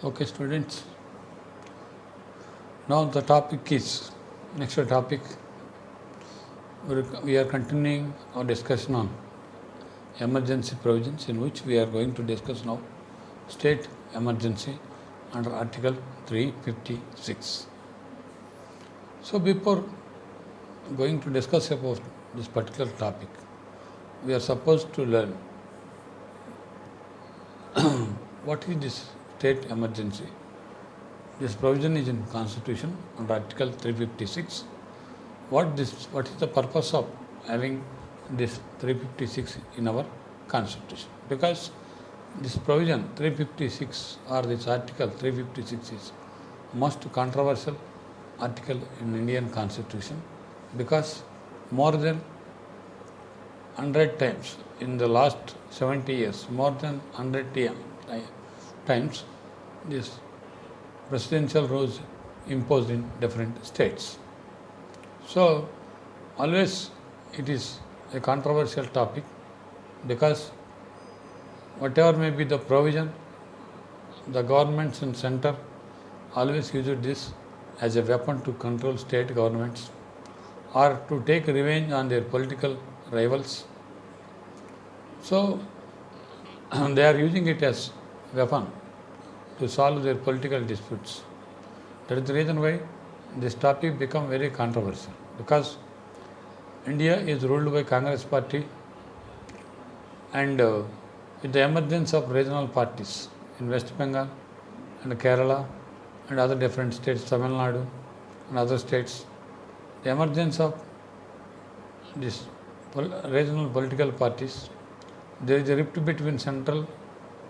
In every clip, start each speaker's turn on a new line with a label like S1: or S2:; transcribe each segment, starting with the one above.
S1: Okay, students. Now the topic is next topic. We are continuing our discussion on emergency provisions, in which we are going to discuss now state emergency under Article 356. So before going to discuss about this particular topic, we are supposed to learn what is this state emergency. This provision is in Constitution under Article 356. What is the purpose of having this 356 in our Constitution? Because this provision 356 or this Article 356 is most controversial article in Indian Constitution, because more than 100 times in the last 70 years, more than 100 times this presidential rules imposed in different states. So always it is a controversial topic, because whatever may be the provision, the governments in center always use this as a weapon to control state governments or to take revenge on their political rivals. So they are using it as weapon to solve their political disputes. That is the reason why this topic become very controversial, because India is ruled by Congress party, and with the emergence of regional parties in West Bengal and Kerala and other different states, Tamil Nadu and other states, the emergence of these regional political parties, there is a rift between central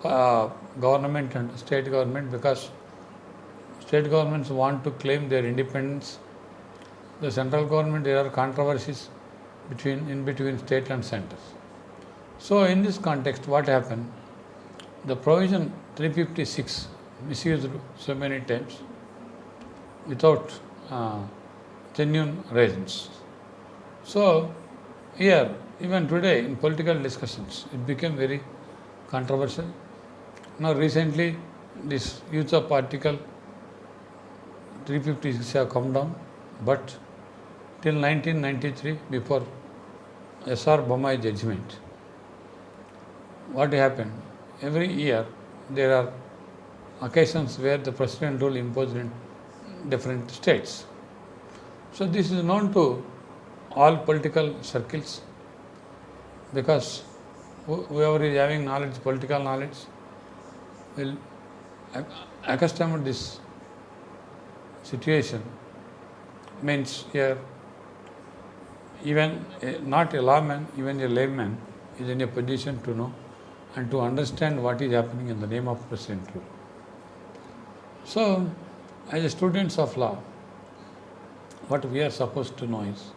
S1: government and state government, because state governments want to claim their independence. The central government, there are controversies in between state and centers. So in this context, what happened? The provision 356 misused so many times without genuine reasons. So here, even today in political discussions, it became very controversial. Now recently, this use of Article 356 have come down, but till 1993, before S.R. Bommai judgment, what happened? Every year there are occasions where the president rule imposed in different states. So this is known to all political circles, because whoever is having knowledge, political knowledge, will accustom to this situation. Means here, even not a lawman, even a layman is in a position to know and to understand what is happening in the name of president rule. So, as students of law, what we are supposed to know is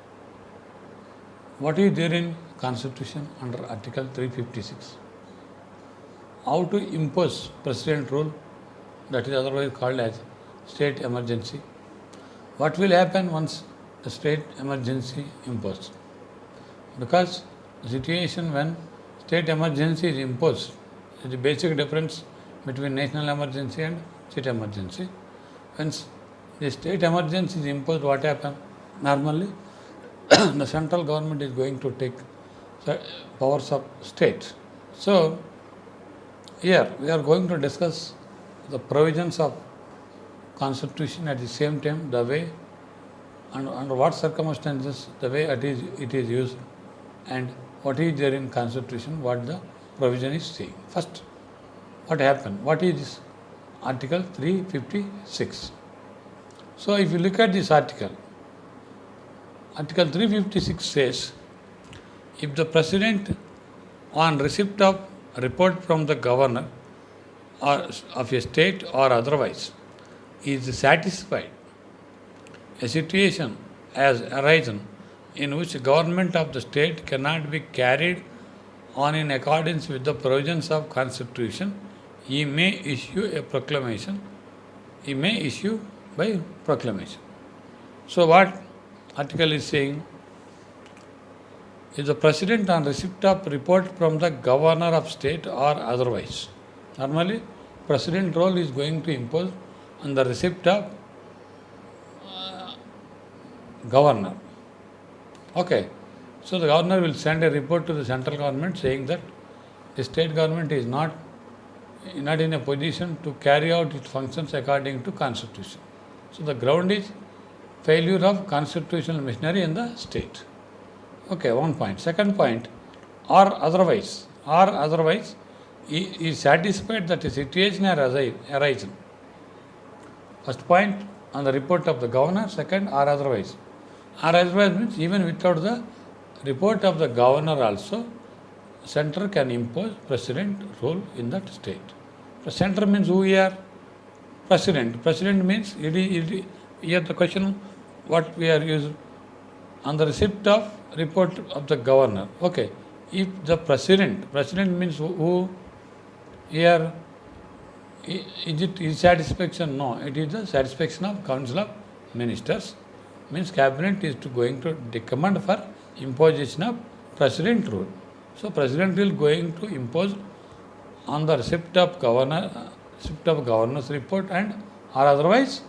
S1: what is there in Constitution under Article 356. How to impose president rule, that is otherwise called as state emergency. What will happen once the state emergency imposed? Because the situation when state emergency is imposed is the basic difference between national emergency and state emergency. Once the state emergency is imposed, what happens? Normally, the central government is going to take the powers of state. So, here we are going to discuss the provisions of Constitution, at the same time the way and under what circumstances the way it is used, and what is there in Constitution, what the provision is saying. First, what happened? What is this Article 356? So if you look at this article, Article 356 says, if the President, on receipt of report from the governor or of a state or otherwise, is satisfied a situation has arisen in which government of the state cannot be carried on in accordance with the provisions of Constitution, he may issue a proclamation. He may issue by proclamation. So what article is saying? If the President, on receipt of report from the governor of state or otherwise, normally president role is going to impose on the receipt of governor. Okay, so the governor will send a report to the central government saying that the state government is not in a position to carry out its functions according to constitution. So the ground is failure of constitutional machinery in the state. Okay, one point. Second point, or otherwise, he is satisfied that a situation has arisen. First point on the report of the governor. Second, or otherwise. Or otherwise means even without the report of the governor also, center can impose president rule in that state. The center means who here? President. President means here the question what we are using on the receipt of report of the governor. Okay, if the president means who here, is it his satisfaction? No, it is the satisfaction of council of ministers. Means cabinet is going to recommend for imposition of president rule. So president will going to impose on the receipt of governor's report and or otherwise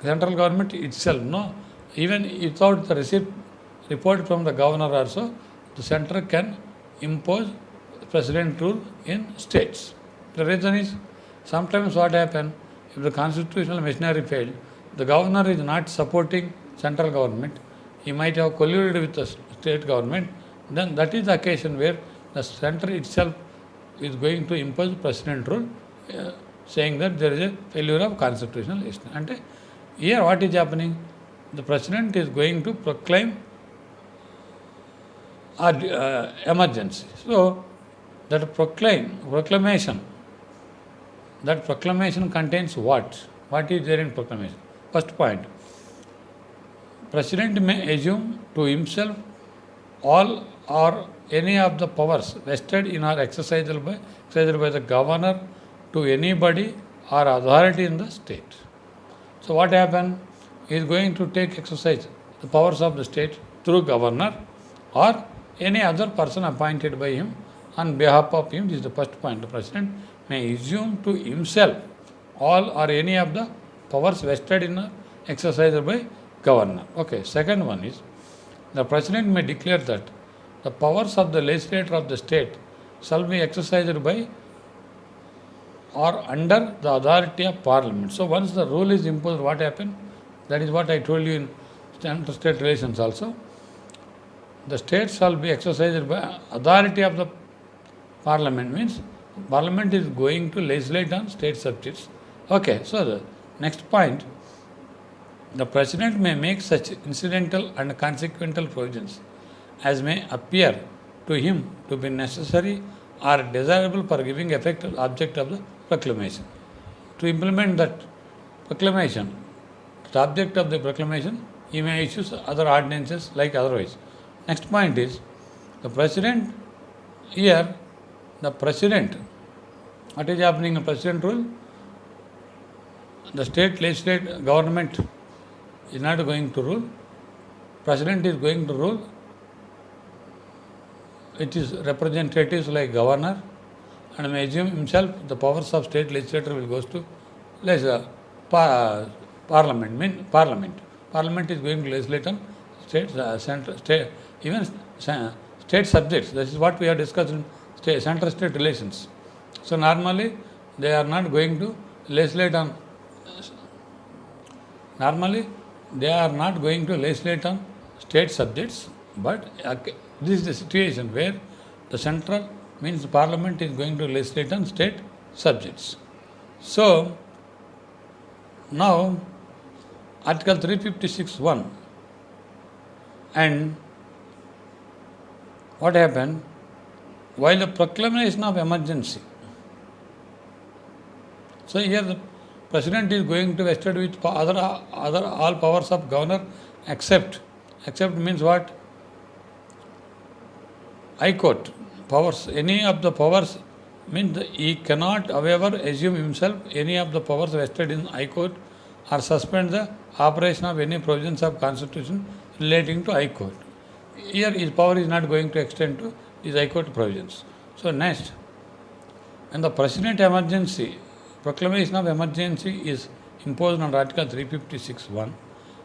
S1: central government itself. No, even without the report from the governor also, the center can impose president rule in states. The reason is sometimes what happens if the constitutional machinery failed, the governor is not supporting central government, he might have colluded with the state government, then that is the occasion where the center itself is going to impose president rule, saying that there is a failure of constitutional machinery. And here what is happening? The president is going to proclaim emergency. So that proclamation contains what? What is there in proclamation? First point, President may assume to himself all or any of the powers vested in or exercised by the governor to anybody or authority in the state. So what happened? He is going to take exercise the powers of the state through governor or any other person appointed by him on behalf of him. This is the first point. The president may assume to himself all or any of the powers vested in or exercised by governor. Okay, second one is the president may declare that the powers of the legislature of the state shall be exercised by or under the authority of parliament. So once the rule is imposed, what happened? That is what I told you in state relations also. The state shall be exercised by authority of the parliament, means parliament is going to legislate on state subjects. Okay, so the next point, the president may make such incidental and consequential provisions as may appear to him to be necessary or desirable for giving effect to the object of the proclamation. To implement that proclamation, the object of the proclamation, he may issue other ordinances like otherwise. Next point is the president. Here, the president, what is happening in president rule? The state legislative government is not going to rule. President is going to rule. It is representatives like governor and may assume himself the powers of state legislature will go to parliament. Parliament is going to legislate on state subjects. This is what we have discussed in center-state relations. So normally they are not going to legislate on. Normally they are not going to legislate on state subjects, but this is the situation where the central means the parliament is going to legislate on state subjects. So now Article 356(1), and what happened? While the proclamation of emergency, so here the president is going to vested with other all powers of governor except means what? High court powers. Any of the powers means he cannot however assume himself any of the powers vested in high court or suspend the operation of any provisions of constitution relating to high court. Here his power is not going to extend to these high court provisions. So next, when the President emergency, proclamation of emergency is imposed under Article 356(1),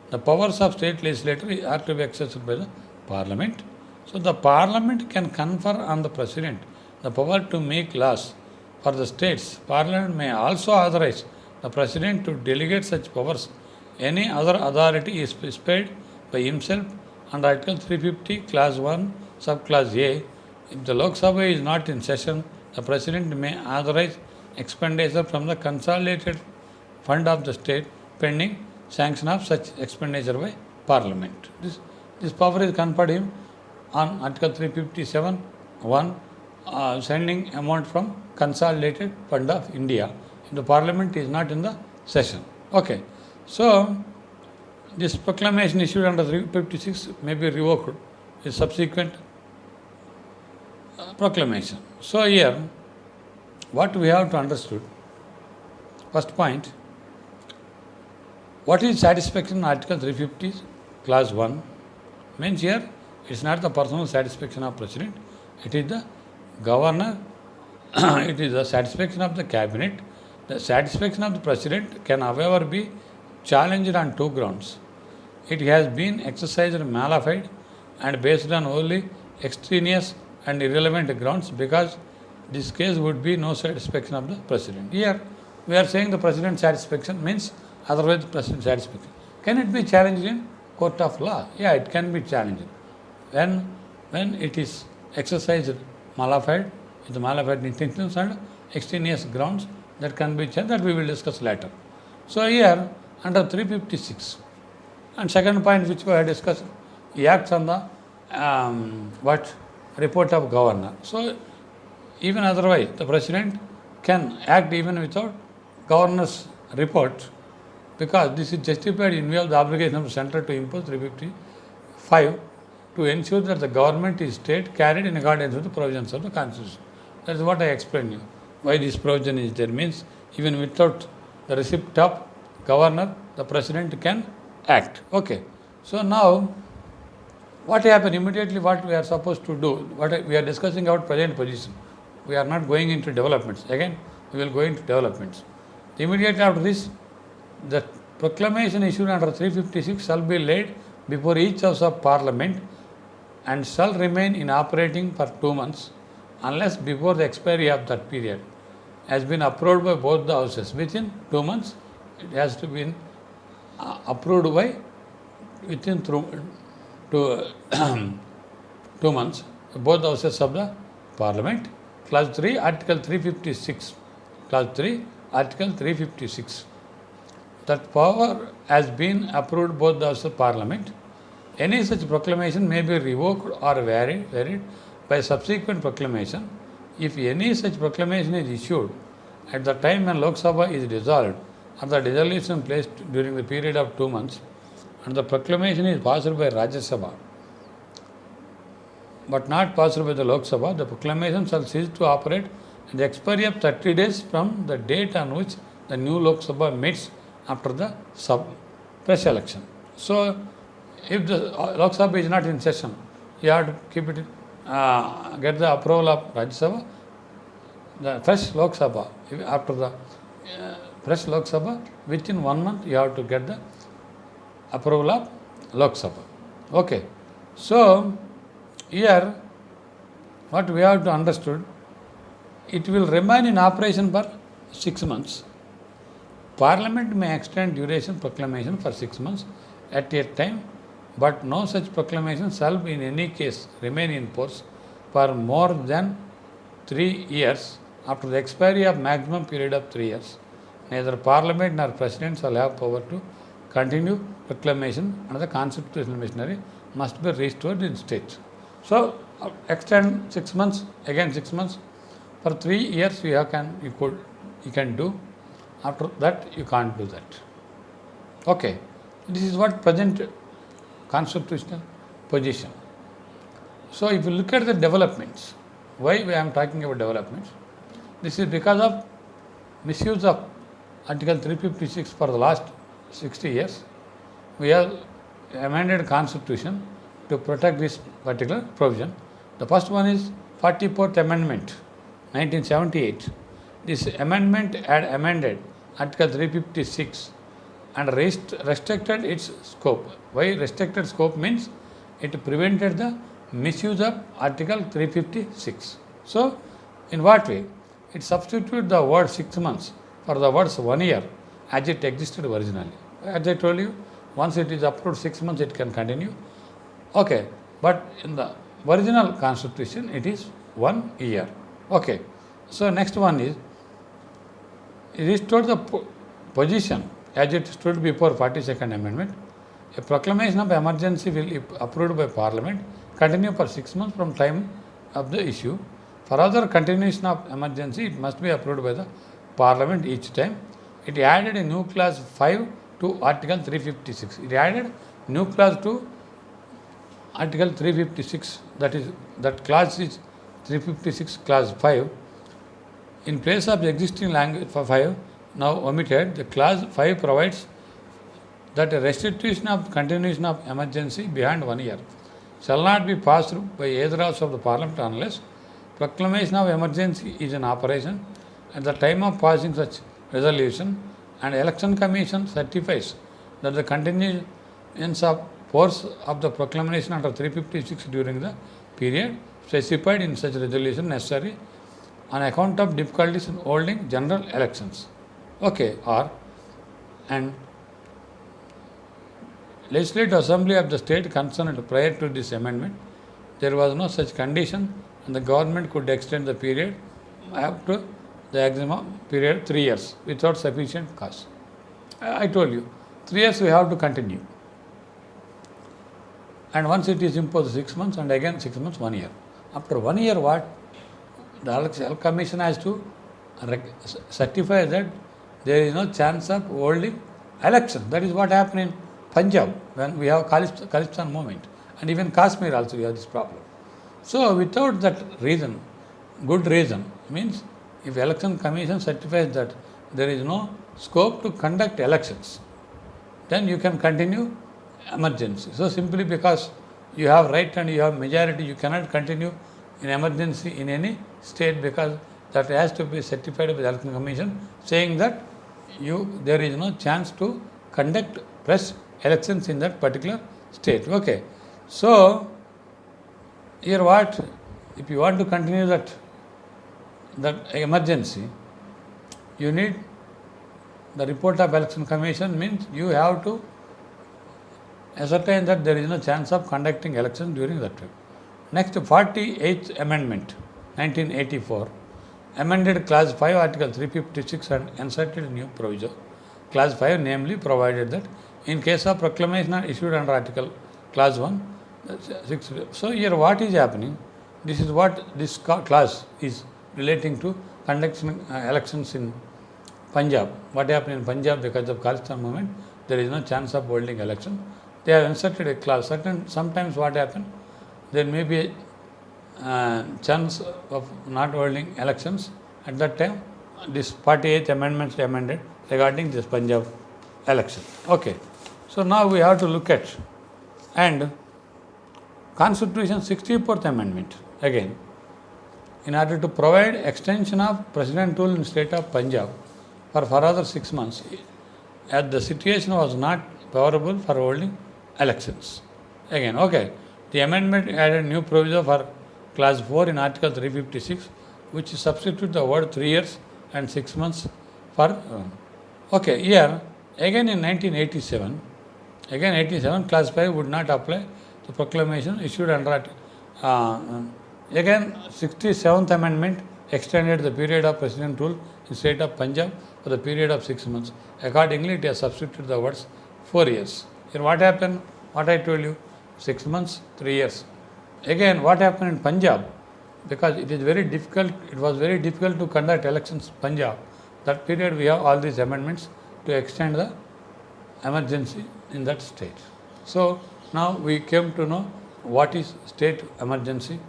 S1: the powers of state legislature are to be exercised by the Parliament. So the Parliament can confer on the President the power to make laws for the states. Parliament may also authorize the President to delegate such powers. Any other authority is specified by himself under Article 350, Clause 1, Subclause A. If the Lok Sabha is not in session, the President may authorize expenditure from the consolidated fund of the state pending sanction of such expenditure by Parliament. This power is conferred him on Article 357, 1, sending amount from consolidated fund of India. If the Parliament is not in the session. Okay. So, this proclamation issued under 356 may be revoked with subsequent proclamation. So, here what we have to understood, first point, what is satisfaction in Article 350, Clause 1? Means here, it is not the personal satisfaction of President, it is the Governor, it is the satisfaction of the Cabinet. The satisfaction of the President can, however, be challenged on two grounds. It has been exercised malified and based on only extraneous and irrelevant grounds, because this case would be no satisfaction of the President. Here, we are saying the President's satisfaction means otherwise President's satisfaction. Can it be challenged in court of law? Yeah, it can be challenged. When it is exercised malified, with malified intentions and extraneous grounds, that can be challenged, that we will discuss later. So here, under 356, and second point which we have discussed, he acts on the report of Governor. So even otherwise, the President can act even without Governor's report, because this is justified in view of the obligation of the Centre to impose 355 to ensure that the government is state carried in accordance with the provisions of the Constitution. That is what I explained you. Why this provision is there means even without the receipt of Governor, the President can act. Okay. So now, what happened immediately? What we are supposed to do? What we are discussing about present position. We are not going into developments. Again, we will go into developments. Immediately after this, the proclamation issued under 356 shall be laid before each House of Parliament and shall remain in operating for 2 months, unless before the expiry of that period has been approved by both the houses. Within 2 months, it has to be approved by within 2 months, both the houses of the Parliament. Clause 3, Article 356. Clause 3, Article 356. That power has been approved both the houses of Parliament. Any such proclamation may be revoked or varied by subsequent proclamation. If any such proclamation is issued at the time when Lok Sabha is dissolved, or the dissolution placed during the period of 2 months, and the proclamation is passed by Rajya Sabha, but not passed by the Lok Sabha, the proclamation shall cease to operate at the expiry of 30 days from the date on which the new Lok Sabha meets after the fresh election. So, if the Lok Sabha is not in session, you have to keep it, get the approval of Rajya Sabha, the fresh Lok Sabha, after the fresh Lok Sabha, within 1 month you have to get the approval of Lok Sabha. Okay. So, here what we have to understood, it will remain in operation for 6 months. Parliament may extend duration proclamation for 6 months at a time, but no such proclamation shall in any case remain in force for more than 3 years after the expiry of maximum period of 3 years. Neither Parliament nor President shall have power to continue proclamation, and the constitutional machinery must be restored in state. So, extend 6 months, again 6 months, for 3 years you can do. After that, you can't do that. Okay. This is what present constitutional position. So, if you look at the developments, why I am talking about developments? This is because of misuse of Article 356 for the last 60 years. We have amended Constitution to protect this particular provision. The first one is 44th Amendment, 1978. This amendment had amended Article 356 and restricted its scope. Why restricted scope means it prevented the misuse of Article 356. So, in what way? It substituted the word 6 months for the words 1 year as it existed originally. As I told you, once it is approved 6 months, it can continue. Okay, but in the original constitution, it is 1 year. Okay, so next one is, it restored the position as it stood before 42nd Amendment. A proclamation of emergency will, if approved by Parliament, continue for 6 months from time of the issue. For other continuation of emergency, it must be approved by the Parliament each time. It added a new clause 5 to Article 356. It added new clause to Article 356, that clause is 356 clause 5. In place of the existing language for 5, now omitted, the clause 5 provides that a restitution of continuation of emergency beyond 1 year shall not be passed through by either house of the Parliament unless proclamation of emergency is in operation at the time of passing such resolution, and Election Commission certifies that the continuance of force of the proclamation under 356 during the period specified in such resolution necessary on account of difficulties in holding general elections. Okay, and Legislative Assembly of the state concerned prior to this amendment, there was no such condition, and the government could extend the period up to the maximum period 3 years without sufficient cause. I told you, 3 years we have to continue. And once it is imposed 6 months, and again 6 months, 1 year. After 1 year, what? The Election Commission has to certify that there is no chance of holding election. That is what happened in Punjab when we have Khalistan movement, and even Kashmir also we have this problem. So without that reason, good reason, means if Election Commission certifies that there is no scope to conduct elections, then you can continue emergency. So simply because you have right and you have majority, you cannot continue in emergency in any state, because that has to be certified by the Election Commission saying that there is no chance to conduct fresh elections in that particular state. Okay. So here what? If you want to continue that emergency, you need the report of Election Commission, means you have to ascertain that there is no chance of conducting elections during that time. Next, 48th Amendment, 1984, amended Clause 5, Article 356 and inserted a new provision. Clause 5 namely provided that in case of proclamation issued under Article Clause 1, 6. So here what is happening? This is what this clause is relating to conducting elections in Punjab. What happened in Punjab because of Khalistan movement? There is no chance of holding election. They have inserted a clause. Sometimes what happened? There may be a chance of not holding elections. At that time, this 48th Amendment is amended regarding this Punjab election. Okay. So now we have to look at, and Constitution 64th Amendment again, in order to provide extension of president rule in state of Punjab for further 6 months, as the situation was not favorable for holding elections. Again, okay, the amendment added new provision for Clause 4 in Article 356, which substitute the word 3 years and 6 months for. Okay, here again in 1987, Clause 5 would not apply to proclamation issued under. Again, 67th Amendment extended the period of president rule in state of Punjab for the period of 6 months. Accordingly, it has substituted the words 4 years. Here what happened? What I told you, 6 months, 3 years. Again, what happened in Punjab? Because it was very difficult to conduct elections in Punjab. That period we have all these amendments to extend the emergency in that state. So now we came to know what is state emergency.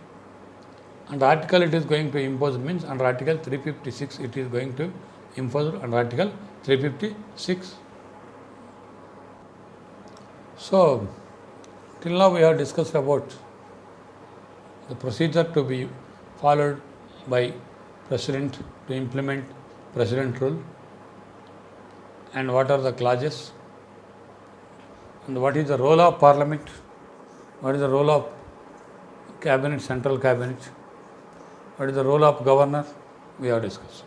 S1: Under article it is going to impose, means under Article 356 it is going to impose under Article 356. So till now we have discussed about the procedure to be followed by President to implement president rule, and what are the clauses, and what is the role of parliament, what is the role of cabinet, central cabinet, what is the role of governor, we have discussed.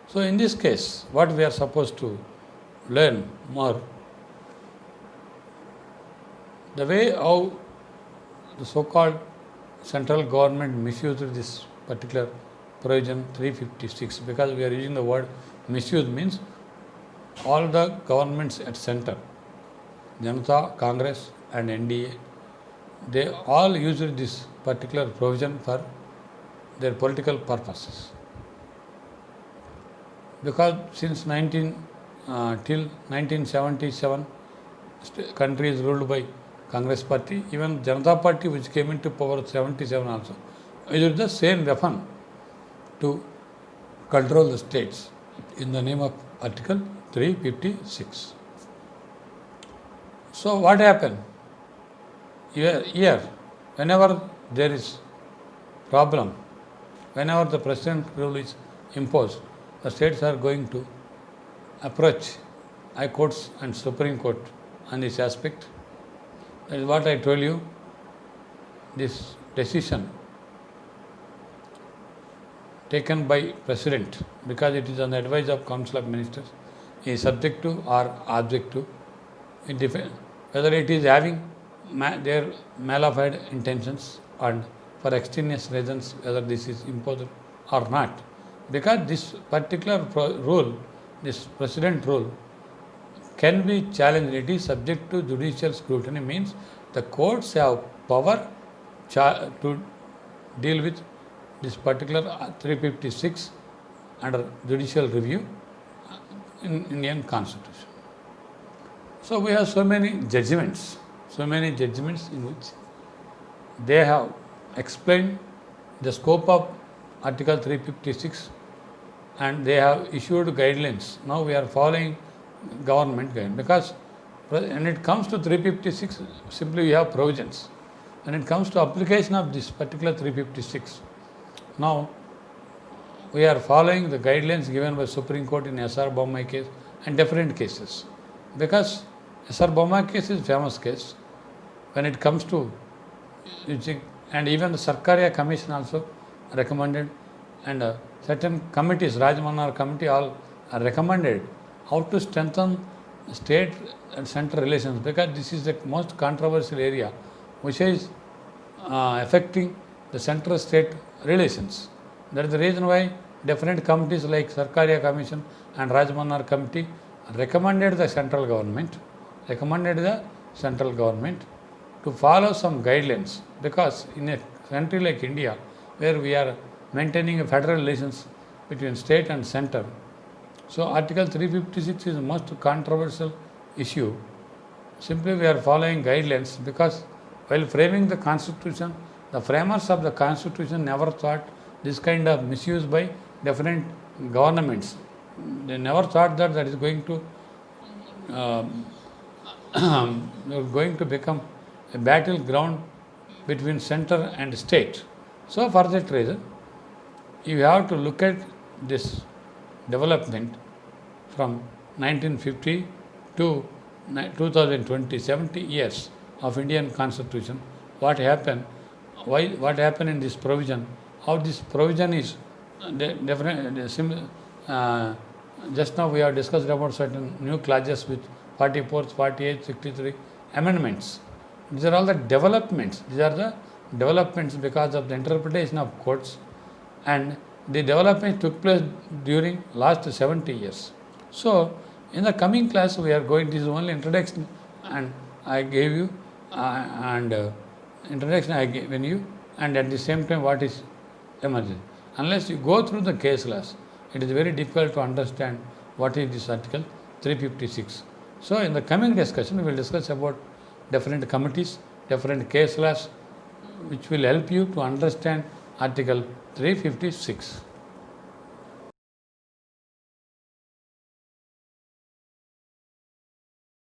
S1: So in this case, what we are supposed to learn more, the way how the so-called central government misused this particular provision 356, because we are using the word misuse, means all the governments at center, Janata, Congress and NDA, they all used this particular provision for their political purposes. Because since till 1977, country is ruled by Congress party. Even Janata party, which came into power 77 also, used the same weapon to control the states in the name of Article 356. So what happened? Here, whenever there is problem, whenever the president rule is imposed, the states are going to approach high courts and Supreme Court on this aspect. That is what I told you. This decision taken by president, because it is on the advice of Council of Ministers, is subject to or object to. It depends whether it is having their malafide intentions and for extraneous reasons, whether this is imposed or not. Because this particular rule, this president rule, can be challenged. It is subject to judicial scrutiny, means the courts have power to deal with this particular 356 under judicial review in Indian Constitution. So we have so many judgments in which they have explained the scope of Article 356 and they have issued guidelines. Now we are following government guidelines, because when it comes to 356, simply we have provisions. When it comes to application of this particular 356, now we are following the guidelines given by Supreme Court in S.R. Bommai case and different cases. Because S.R. Bommai case is famous case when it comes to using, and even the Sarkaria Commission also recommended, and certain committees, Rajmannar committee, all are recommended how to strengthen state and center relations, because this is the most controversial area which is affecting the center-state relations. That is the reason why different committees like Sarkaria Commission and Rajmannar committee recommended the central government to follow some guidelines, because in a country like India, where we are maintaining a federal relations between state and center, so Article 356 is the most controversial issue. Simply we are following guidelines, because while framing the Constitution, the framers of the Constitution never thought this kind of misuse by different governments. They never thought that is going to become a battleground between center and state. So for that reason, you have to look at this development from 1950 to 2020, 70 years of Indian Constitution. What happened? What happened in this provision? How this provision is different? Just now we have discussed about certain new clauses with 44, 48, 63 amendments. These are all the developments. These are the developments because of the interpretation of courts, and the development took place during last 70 years. So in the coming class we are going, this is only introduction and I gave you introduction I given you, and at the same time what is emerging. Unless you go through the case laws, it is very difficult to understand what is this Article 356. So in the coming discussion we will discuss about different committees, different case laws, which will help you to understand Article 356.